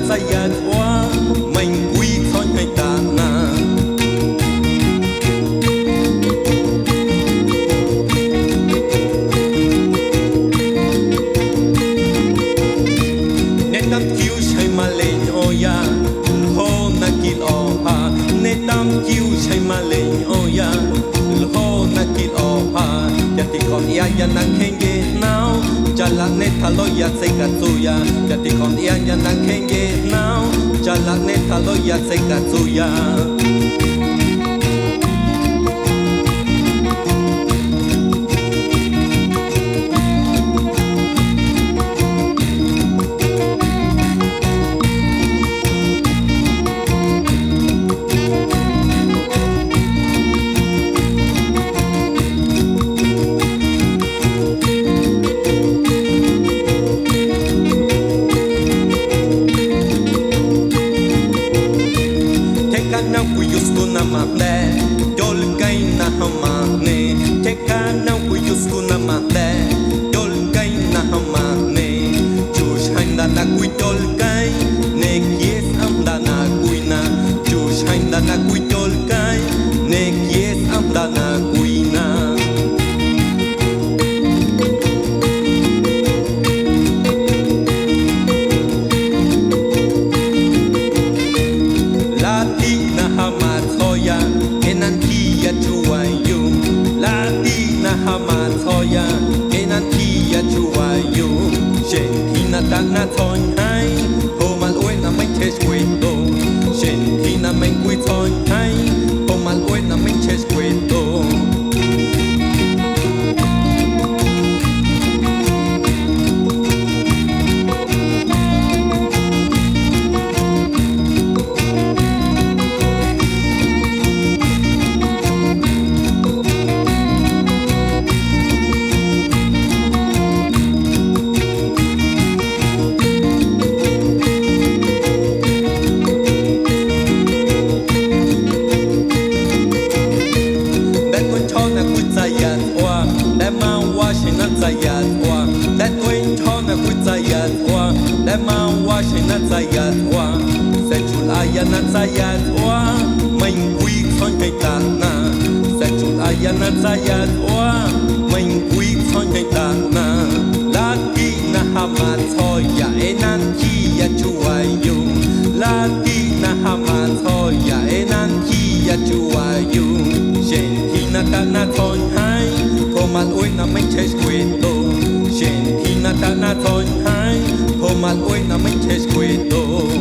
tsaya ts'ua mình quý thôi hay ta na nên tâm chiếu chạy mà lên oya ho na kil oha nên tâm chiếu chạy mà lên oya ho na kil oha ya ti con ya na kenge now Chala neta loya seikatsuya Yati con ya na kenge now Chala neta loya seikatsuya Hãy subscribe cho kênh Ghiền Mì Gõ để không bỏ lỡ